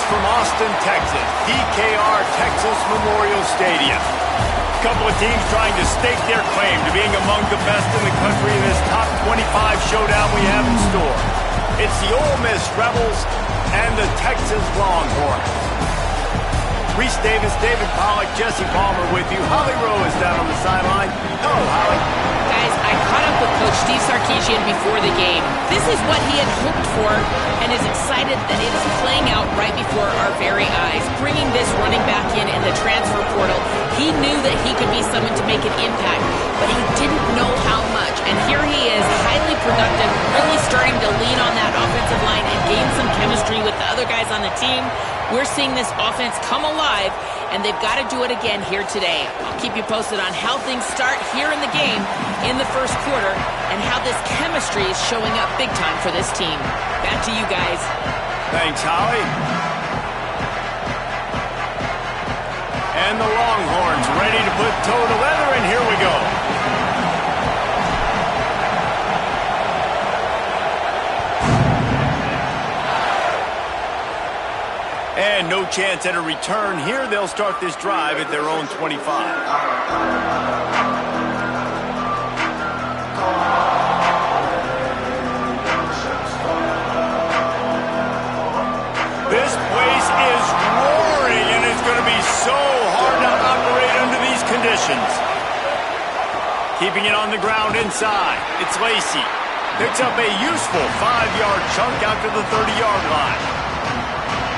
from Austin, Texas, DKR Texas Memorial Stadium. A couple of teams trying to stake their claim to being among the best in the country in this top 25 showdown we have in store. It's the Ole Miss Rebels and the Texas Longhorns. Reese Davis, David Pollack, Jesse Palmer with you. Holly Rowe is down on the sideline. Hello, Holly. Guys, I caught up with Coach Steve Sarkisian before the game. This is what he had hoped for and is excited that it is playing out right before our very eyes. Bringing this running back in the transfer portal, he knew that he could be someone to make an impact, but he didn't know how much. And here he is, highly productive, really starting to lean on that offensive line and gain some chemistry with the other guys on the team. We're seeing this offense come alive, and they've got to do it again here today. I'll keep you posted on how things start here in the game in the first quarter and how this chemistry is showing up big time for this team. Back to you guys. Thanks, Holly. And the Longhorns ready to put toe to leather, and here we go. And no chance at a return here. They'll start this drive at their own 25. This place is roaring, and it's going to be so hard to operate under these conditions. Keeping it on the ground inside. It's Lacey. Picks up a useful 5-yard chunk out to the 30-yard line.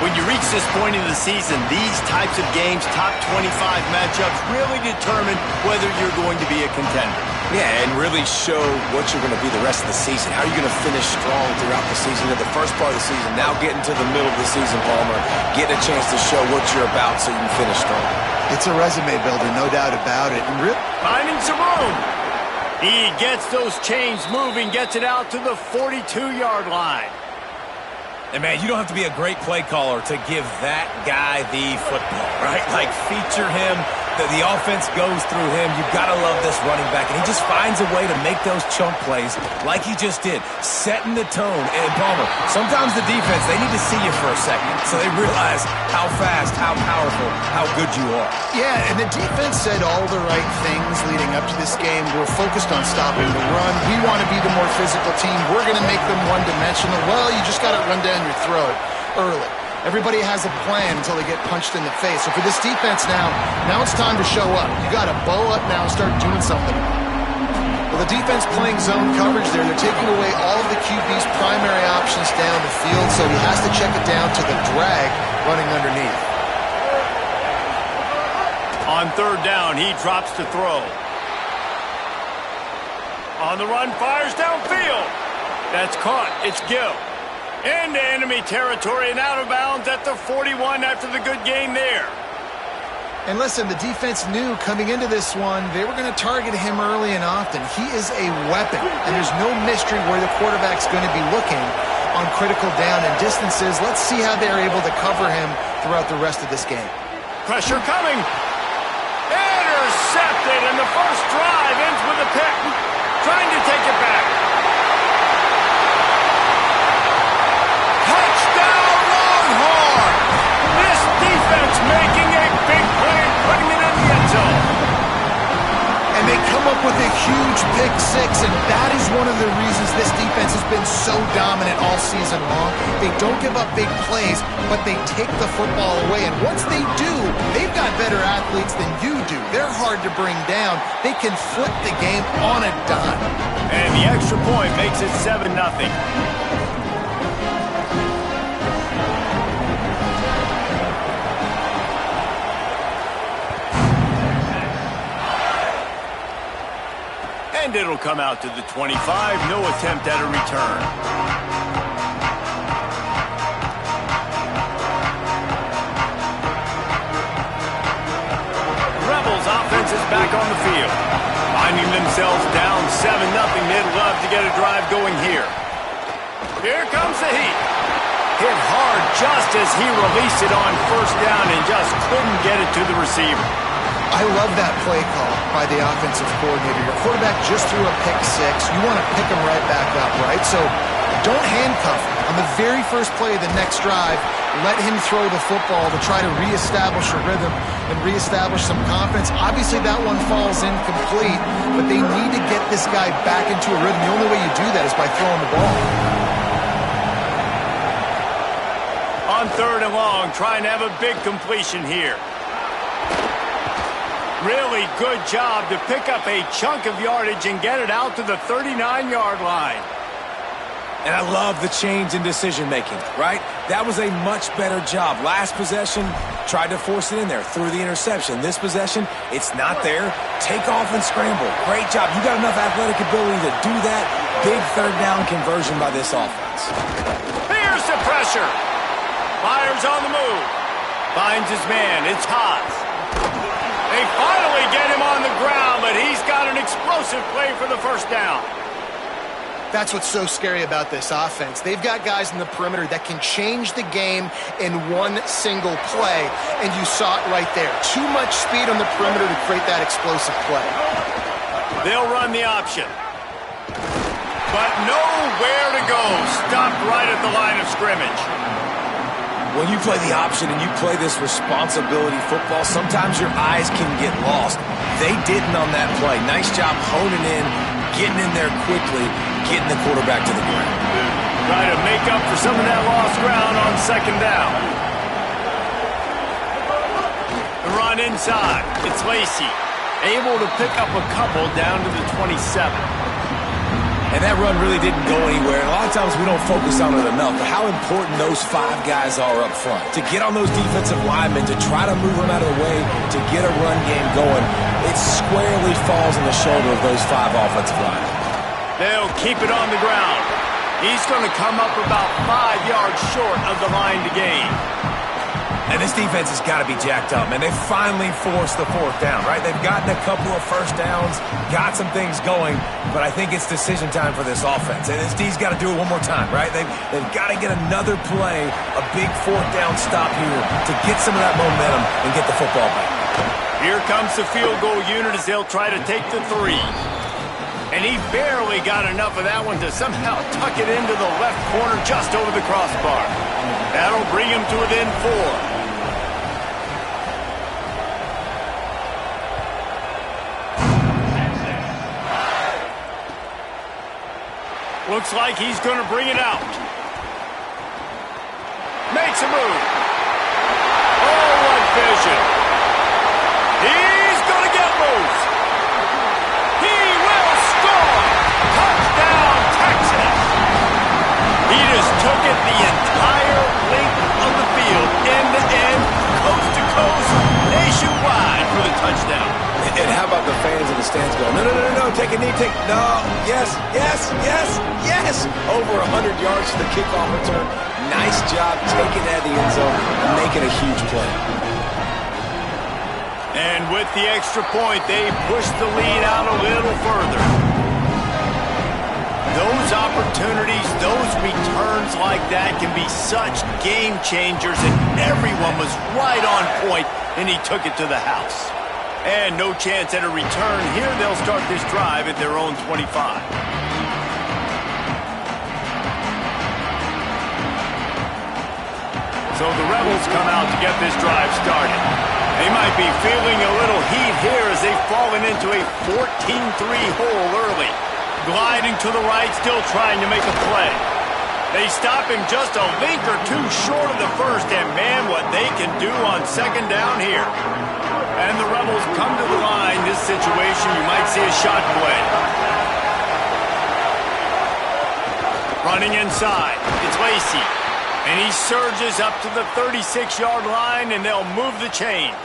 When you reach this point in the season, these types of games, top 25 matchups, really determine whether you're going to be a contender. Yeah, and really show what you're going to be the rest of the season. How are you going to finish strong throughout the season, at the first part of the season, now getting to the middle of the season, Palmer, getting a chance to show what you're about so you can finish strong. It's a resume builder, no doubt about it. And finding some room. He gets those chains moving, gets it out to the 42-yard line. And, man, you don't have to be a great play caller to give that guy the football, right? Like, feature him, the offense goes through him. You've got to love this running back. And he just finds a way to make those chunk plays like he just did, setting the tone. And, Palmer, sometimes the defense, they need to see you for a second so they realize how fast, how powerful, how good you are. Yeah, and the defense said all the right things leading up to this game. We're focused on stopping the run. We want to be the more physical team. We're going to make them one-dimensional. Well, you just got to run down your throat early. Everybody has a plan until they get punched in the face. So for this defense now it's time to show up. You got to bow up now and start doing something. Well, the defense playing zone coverage there. They're taking away all of the QB's primary options down the field, so he has to check it down to the drag running underneath. On third down, he drops to throw. On the run, fires downfield. That's caught. It's Gill. Into enemy territory and out of bounds at the 41 after the good game there. And listen, the defense knew coming into this one, they were going to target him early and often. He is a weapon, and there's no mystery where the quarterback's going to be looking on critical down and distances. Let's see how they're able to cover him throughout the rest of this game. Pressure coming. Intercepted, and the first drive ends with a pick. Trying to take it back. Touchdown, Longhorn! This defense making a big play and putting it in the end zone. And they come up with a huge pick six, and that is one of the reasons this defense has been so dominant all season long. They don't give up big plays, but they take the football away. And once they do, they've got better athletes than you do. They're hard to bring down. They can flip the game on a dime. And the extra point makes it 7-0. And it'll come out to the 25. No attempt at a return. Rebels offense is back on the field. Finding themselves down 7-0. They'd love to get a drive going here. Here comes the heat. Hit hard just as he released it on first down and just couldn't get it to the receiver. I love that play call by the offensive coordinator. Your quarterback just threw a pick six. You want to pick him right back up, right? So don't handcuff him. On the very first play of the next drive, let him throw the football to try to reestablish a rhythm and reestablish some confidence. Obviously, that one falls incomplete, but they need to get this guy back into a rhythm. The only way you do that is by throwing the ball. On 3rd and long, trying to have a big completion here. Really good job to pick up a chunk of yardage and get it out to the 39-yard line. And I love the change in decision-making, right? That was a much better job. Last possession, tried to force it in there, threw the interception. This possession, it's not there. Take off and scramble. Great job. You got enough athletic ability to do that. Big 3rd down conversion by this offense. Here's the pressure. Fires on the move. Finds his man. It's Haas. They finally get him on the ground, but he's got an explosive play for the first down. That's what's so scary about this offense. They've got guys in the perimeter that can change the game in one single play, and you saw it right there. Too much speed on the perimeter to create that explosive play. They'll run the option. But nowhere to go. Stopped right at the line of scrimmage. When you play the option and you play this responsibility football, sometimes your eyes can get lost. They didn't on that play. Nice job honing in, getting in there quickly, getting the quarterback to the ground. Try to make up for some of that lost ground on 2nd down. The run inside. It's Lacy. Able to pick up a couple down to the 27. And that run really didn't go anywhere. A lot of times we don't focus on it enough, but how important those 5 guys are up front. To get on those defensive linemen, to try to move them out of the way, to get a run game going, it squarely falls on the shoulder of those 5 offensive linemen. They'll keep it on the ground. He's going to come up about 5 yards short of the line to gain. And this defense has got to be jacked up, man. They finally forced the 4th down, right? They've gotten a couple of first downs, got some things going, but I think it's decision time for this offense. And this D's got to do it one more time, right? They've got to get another play, a big 4th down stop here to get some of that momentum and get the football back. Here comes the field goal unit as they'll try to take the 3. And he barely got enough of that one to somehow tuck it into the left corner just over the crossbar. That'll bring him to within 4. Looks like he's going to bring it out. Makes a move. Oh, what vision. He's going to get loose. He will score. Touchdown, Texas. He just took it the entire length of the field, end to end, coast to coast, nationwide for the touchdown. And how about the fans in the stands going, no, take a knee, no, yes. Over 100 yards to the kickoff return. Nice job taking that in the end zone and making a huge play. And with the extra point, they push the lead out a little further. Those opportunities, those returns like that can be such game changers, and everyone was right on point, and he took it to the house. And no chance at a return. Here they'll start this drive at their own 25. So the Rebels come out to get this drive started. They might be feeling a little heat here as they've fallen into a 14-3 hole early. Gliding to the right, still trying to make a play. They stop him just a link or two short of the first, and man, what they can do on 2nd down here. And the Rebels come to the line. This situation, you might see a shot play. Running inside, it's Lacy. And he surges up to the 36-yard line, and they'll move the chains.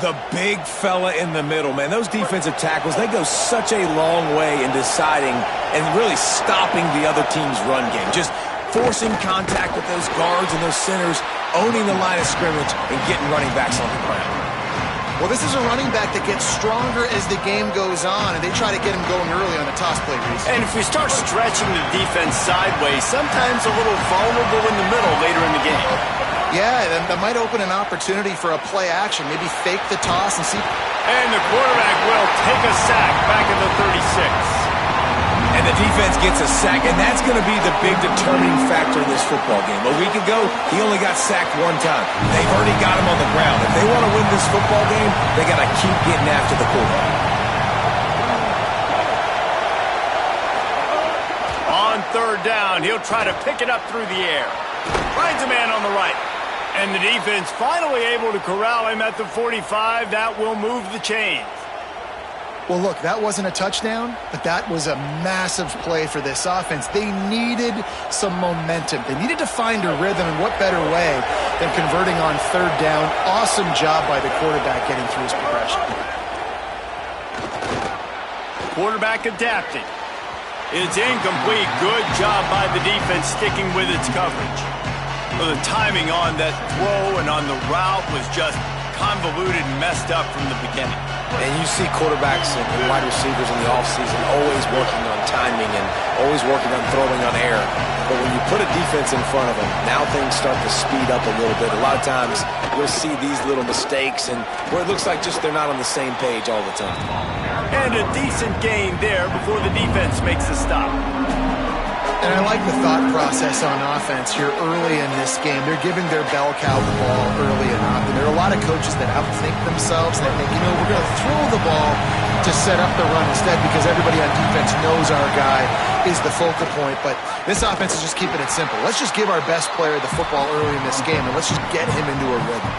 The big fella in the middle, man. Those defensive tackles, they go such a long way in deciding and really stopping the other team's run game. Just forcing contact with those guards and those centers, owning the line of scrimmage, and getting running backs on the ground. Well, this is a running back that gets stronger as the game goes on, and they try to get him going early on the toss play, Reese. And if we start stretching the defense sideways, sometimes a little vulnerable in the middle later in the game. Yeah, that might open an opportunity for a play action. Maybe fake the toss and see. And the quarterback will take a sack back at the 36. And the defense gets a sack, and that's going to be the big determining factor in this football game. A week ago, he only got sacked one time. They've already got him on the ground. If they want to win this football game, they got to keep getting after the quarterback. On third down, he'll try to pick it up through the air. Finds a man on the right. And the defense finally able to corral him at the 45. That will move the chains. Well, look, that wasn't a touchdown, but that was a massive play for this offense. They needed some momentum. They needed to find a rhythm, and what better way than converting on third down. Awesome job by the quarterback getting through his progression. Quarterback adapting. It's incomplete. Good job by the defense sticking with its coverage. Well, the timing on that throw and on the route was just convoluted and messed up from the beginning. And you see quarterbacks and wide receivers in the offseason always working on timing and always working on throwing on air. But when you put a defense in front of them, now things start to speed up a little bit. A lot of times you'll see these little mistakes and where it looks like just they're not on the same page all the time. And a decent gain there before the defense makes a stop. And I like the thought process on offense here early in this game. They're giving their bell cow the ball early and often. There are a lot of coaches that outthink themselves and they think, you know, we're going to throw the ball to set up the run instead because everybody on defense knows our guy is the focal point. But this offense is just keeping it simple. Let's just give our best player the football early in this game and let's just get him into a rhythm.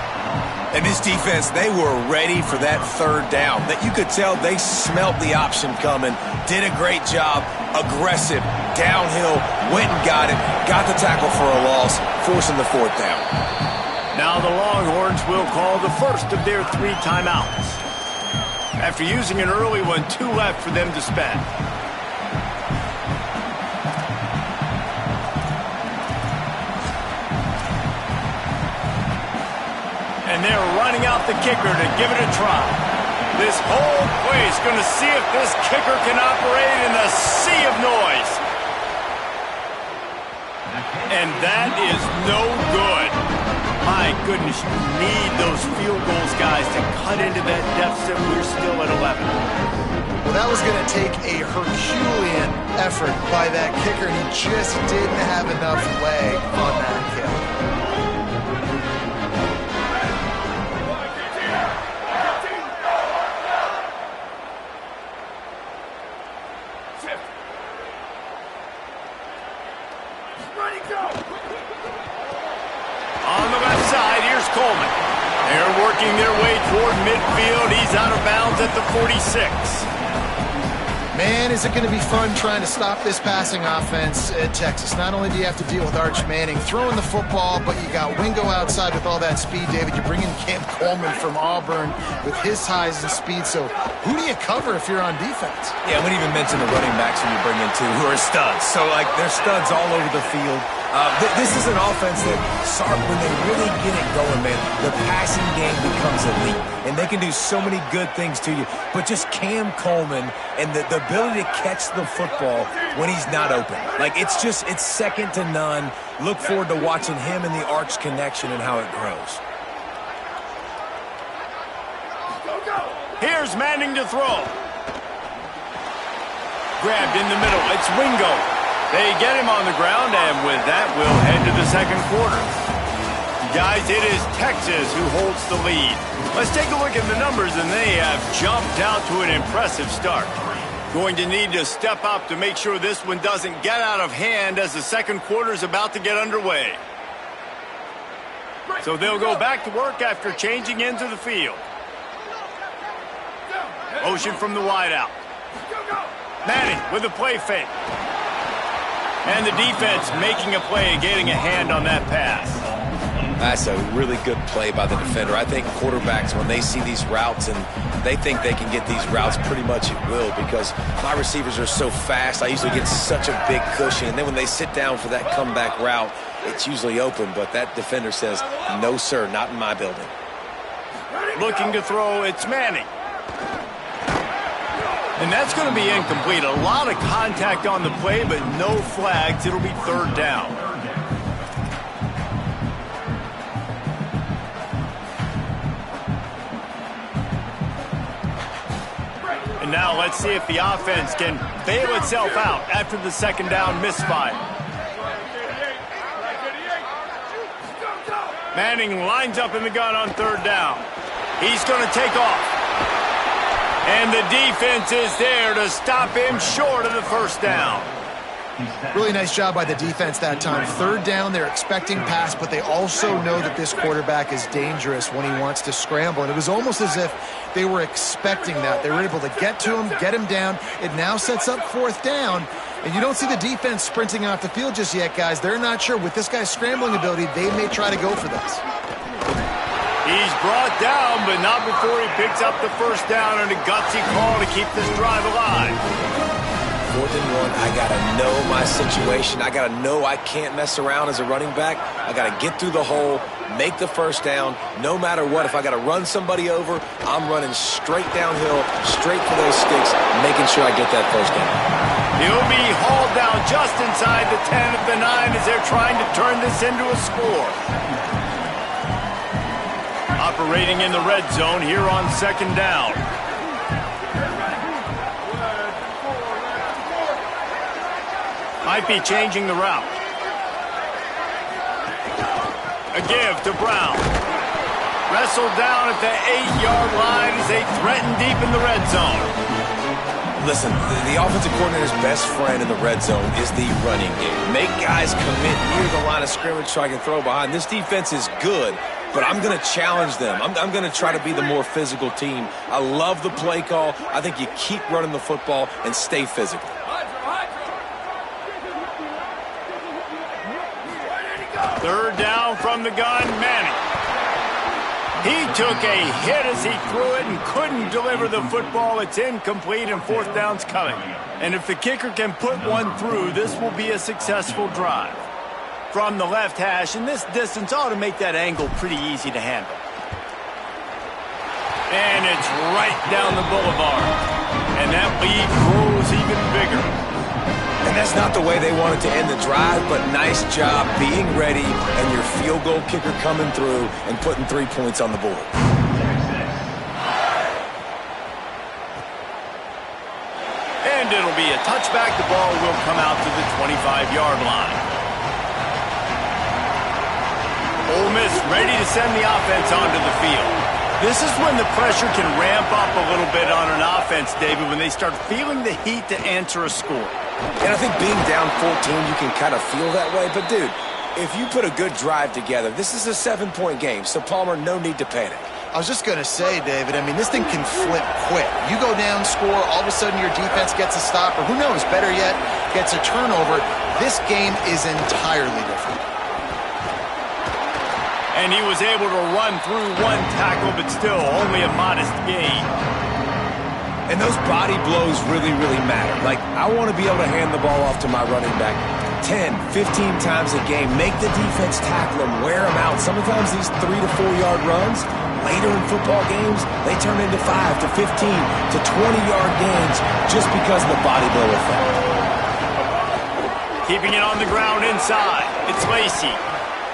And this defense, they were ready for that third down. That you could tell they smelt the option coming, did a great job, aggressive, downhill, went and got it, got the tackle for a loss, forcing the fourth down. Now the Longhorns will call the first of their 3 timeouts. After using an early one, 2 left for them to spend. And they're running out the kicker to give it a try. This whole place going to see if this kicker can operate in a sea of noise. And that is no good. My goodness, you need those field goals, guys, to cut into that deficit. We're still at 11. Well, that was going to take a Herculean effort by that kicker, and he just didn't have enough leg on that kick. On the left side, here's Coleman. They're working their way toward midfield. He's out of bounds at the 46. Man, is it going to be fun trying to stop this passing offense at Texas. Not only do you have to deal with Arch Manning throwing the football, but you got Wingo outside with all that speed, David. You bring in Cam Coleman from Auburn with his size and speed. So who do you cover if you're on defense? Yeah, we didn't even mention the running backs who you bring in, too, who are studs. So, like, they're studs all over the field. This is an offense that, Sark, when they really get it going, man, the passing game becomes elite. And they can do so many good things to you. But just Cam Coleman and the ability to catch the football when he's not open. Like, it's second to none. Look forward to watching him and the Arch connection and how it grows. Here's Manning to throw. Grabbed in the middle. It's Wingo. They get him on the ground, and with that, we'll head to the second quarter. Guys, it is Texas who holds the lead. Let's take a look at the numbers, and they have jumped out to an impressive start. Going to need to step up to make sure this one doesn't get out of hand as the second quarter is about to get underway. So they'll go back to work after changing into the field. Motion from the wideout. Manning with a play fake. And the defense making a play and getting a hand on that pass. That's a really good play by the defender. I think quarterbacks, when they see these routes and they think they can get these routes, pretty much at will, because my receivers are so fast. I usually get such a big cushion. And then when they sit down for that comeback route, it's usually open. But that defender says, no, sir, not in my building. Looking to throw, it's Manning. And that's going to be incomplete. A lot of contact on the play, but no flags. It'll be third down. And now let's see if the offense can bail itself out after the second down misfire. Manning lines up in the gun on third down. He's going to take off. And the defense is there to stop him short of the first down. Really nice job by the defense that time. Third down, they're expecting pass, but they also know that this quarterback is dangerous when he wants to scramble. And it was almost as if they were expecting that. They were able to get to him, get him down. It now sets up fourth down. And you don't see the defense sprinting off the field just yet, guys. They're not sure. With this guy's scrambling ability, they may try to go for this. He's brought down, but not before he picks up the first down and a gutsy call to keep this drive alive. 4th and 1, I got to know my situation. I got to know I can't mess around as a running back. I got to get through the hole, make the first down, no matter what. If I got to run somebody over, I'm running straight downhill, straight for those sticks, making sure I get that first down. He'll be hauled down just inside the 10 at the 9 as they're trying to turn this into a score. Operating in the red zone here on second down. Might be changing the route. A give to Brown. Wrestled down at the 8-yard line as they threaten deep in the red zone. Listen, the offensive coordinator's best friend in the red zone is the running game. Make guys commit near the line of scrimmage so I can throw behind. This defense is good, but I'm going to challenge them. I'm going to try to be the more physical team. I love the play call. I think you keep running the football and stay physical. Third down from the gun, Manning. He took a hit as he threw it and couldn't deliver the football. It's incomplete and fourth down's coming. And if the kicker can put one through, this will be a successful drive. From the left hash, and this distance ought to make that angle pretty easy to handle. And it's right down the boulevard. And that lead grows even bigger. And that's not the way they wanted to end the drive, but nice job being ready and your field goal kicker coming through and putting 3 points on the board. And it'll be a touchback. The ball will come out to the 25-yard line. Ole Miss ready to send the offense onto the field. This is when the pressure can ramp up a little bit on an offense, David, when they start feeling the heat to answer a score. And I think being down 14, you can kind of feel that way. But, dude, if you put a good drive together, this is a 7-point game. So, Palmer, no need to panic. I was just going to say, David, I mean, this thing can flip quick. You go down, score, all of a sudden your defense gets a stop, or who knows, better yet, gets a turnover. This game is entirely different. And he was able to run through one tackle, but still only a modest gain. And those body blows really, really matter. Like, I want to be able to hand the ball off to my running back 10, 15 times a game. Make the defense tackle them, wear them out. Sometimes these 3 to 4 yard runs, later in football games, they turn into 5 to 15 to 20-yard gains just because of the body blow effect. Keeping it on the ground inside. It's Lacey.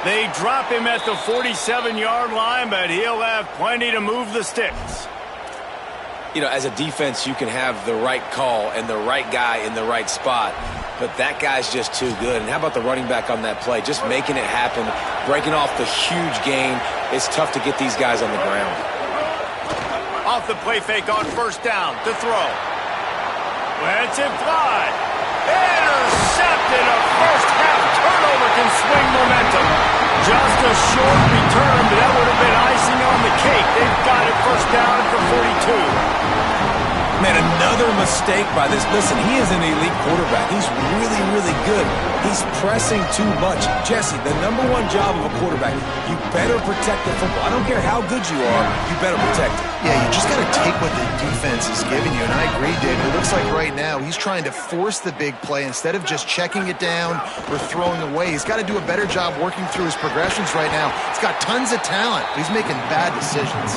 They drop him at the 47-yard line, but he'll have plenty to move the sticks. You know, as a defense, you can have the right call and the right guy in the right spot, but that guy's just too good. And how about the running back on that play? Just making it happen, breaking off the huge gain. It's tough to get these guys on the ground. Off the play fake on first down to throw. Lets it fly. Intercepted. A first-half turnover can swing momentum. Just a short return, but that would have been icing on the cake. They've got it first down at the 42. Man, another mistake by this. Listen, he is an elite quarterback. He's really, really good. He's pressing too much. Jesse, the number one job of a quarterback, you better protect the football. I don't care how good you are, you better protect it. Yeah, you just got to take what the defense is giving you. And I agree, David. It looks like right now he's trying to force the big play instead of just checking it down or throwing away. He's got to do a better job working through his progressions right now. He's got tons of talent. He's making bad decisions.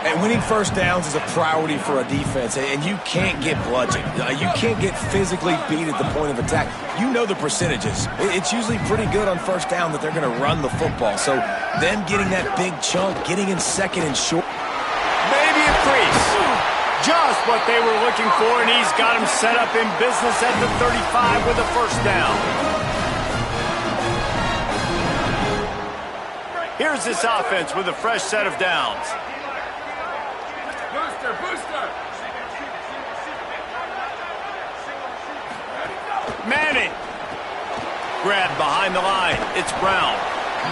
And winning first downs is a priority for a defense, and you can't get bludgeoned. You can't get physically beat at the point of attack. You know the percentages. It's usually pretty good on first down that they're going to run the football. So them getting that big chunk, getting in second and short. Maybe a crease. Just what they were looking for, and he's got him set up in business at the 35 with a first down. Here's this offense with a fresh set of downs. Booster, booster. Manning. Grabbed behind the line. It's Brown.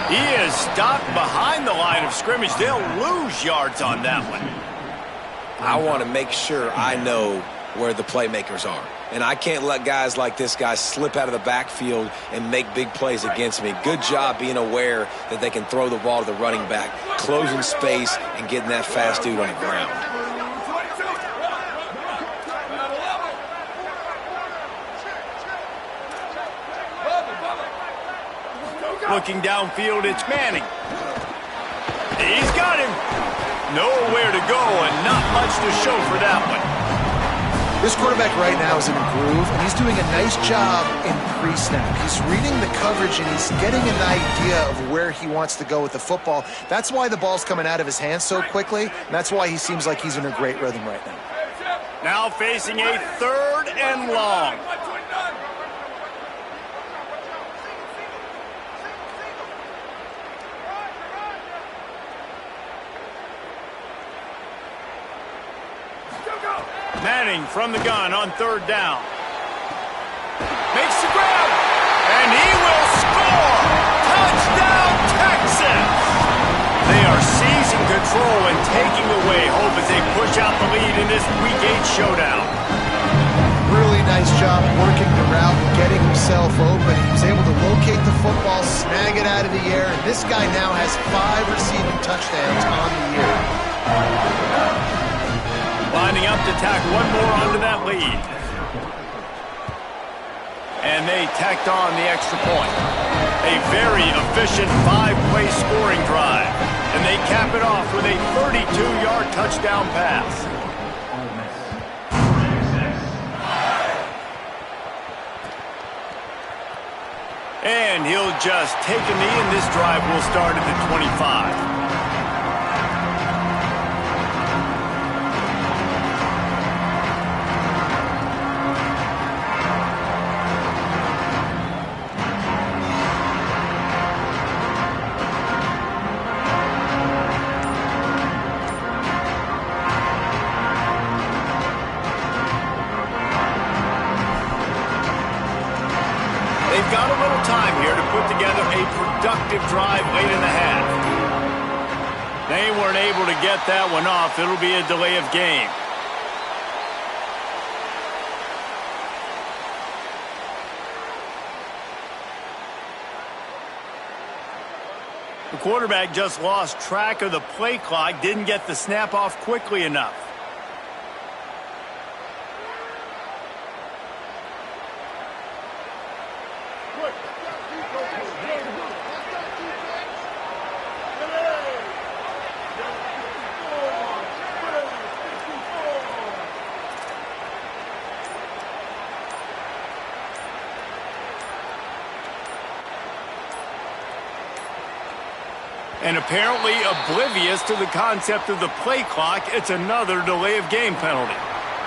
He is stopped behind the line of scrimmage. They'll lose yards on that one. I want to make sure I know where the playmakers are. And I can't let guys like this guy slip out of the backfield and make big plays against me. Good job being aware that they can throw the ball to the running back, closing space, and getting that fast dude on the ground. Looking downfield, it's Manning. He's got him. Nowhere to go and not much to show for that one. This quarterback right now is in a groove, and he's doing a nice job in pre-snap. He's reading the coverage, and he's getting an idea of where he wants to go with the football. That's why the ball's coming out of his hands so quickly, and that's why he seems like he's in a great rhythm right now. Now facing a 3rd and long. Manning from the gun on 3rd down. Makes the grab, and he will score! Touchdown, Texas! They are seizing control and taking away hope as they push out the lead in this Week 8 showdown. Really nice job working the route and getting himself open. He was able to locate the football, snag it out of the air, and this guy now has 5 receiving touchdowns on the year. Lining up to tack one more onto that lead. And they tacked on the extra point. A very efficient 5-play scoring drive. And they cap it off with a 32-yard touchdown pass. And he'll just take a knee, and this drive will start at the 25. Got a little time here to put together a productive drive late in the half. They weren't able to get that one off. It'll be a delay of game. The quarterback just lost track of the play clock, didn't get the snap off quickly enough. And apparently oblivious to the concept of the play clock, it's another delay of game penalty.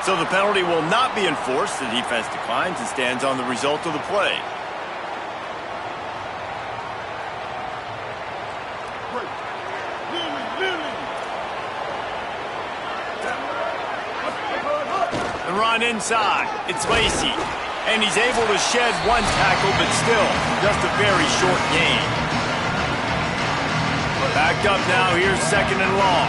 So the penalty will not be enforced. The defense declines and stands on the result of the play. The run inside. It's Lacey. And he's able to shed one tackle, but still just a very short gain. Backed up now, here's 2nd and long.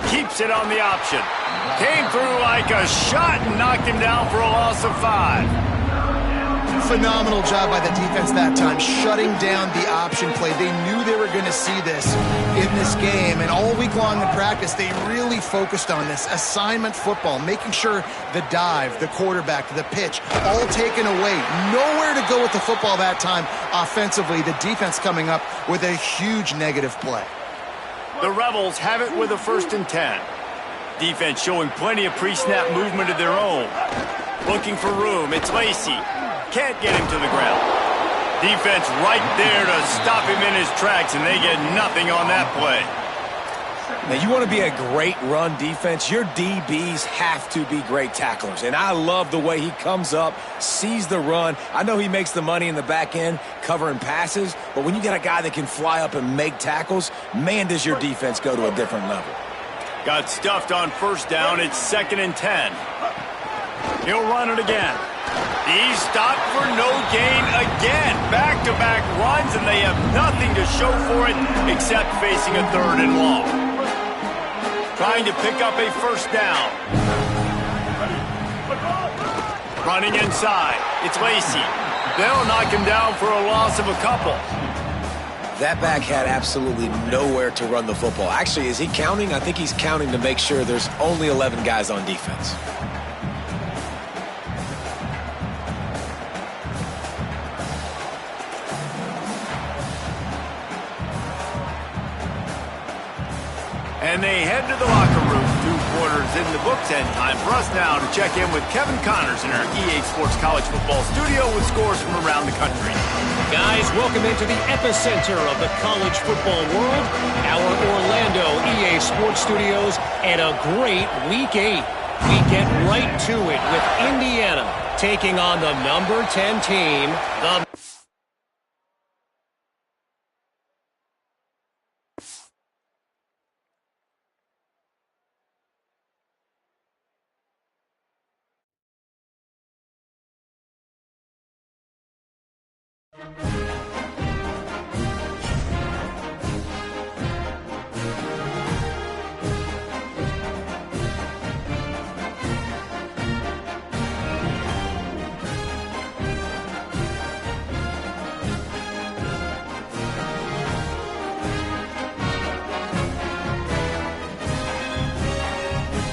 Keeps it on the option. Came through like a shot and knocked him down for a loss of 5. Phenomenal job by the defense that time, shutting down the option play. They knew they were going to see this in this game, and all week long in practice, they really focused on this assignment football, making sure the dive, the quarterback, the pitch, all taken away. Nowhere to go with the football that time offensively. The defense coming up with a huge negative play. The Rebels have it with a 1st and 10. Defense showing plenty of pre-snap movement of their own. Looking for room, it's Lacey. can't get him to the ground. Defense right there to stop him in his tracks, and they get nothing on that play. Now, you want to be a great run defense, your DBs have to be great tacklers. And I love the way he comes up, sees the run. I know he makes the money in the back end covering passes, but when you got a guy that can fly up and make tackles, man, does your defense go to a different level. Got stuffed on first down. It's 2nd and 10. He'll run it again. He's stopped for no gain again. Back-to-back runs, and they have nothing to show for it except facing a 3rd and long. Trying to pick up a first down. Running inside. It's Lacy. They'll knock him down for a loss of a couple. That back had absolutely nowhere to run the football. Actually, is he counting? I think he's counting to make sure there's only 11 guys on defense. And they head to the locker room. 2 quarters in the books, and time for us now to check in with Kevin Connors in our EA Sports College Football studio with scores from around the country. Guys, welcome into the epicenter of the college football world, our Orlando EA Sports Studios, and a great Week 8. We get right to it with Indiana taking on the number 10 team, the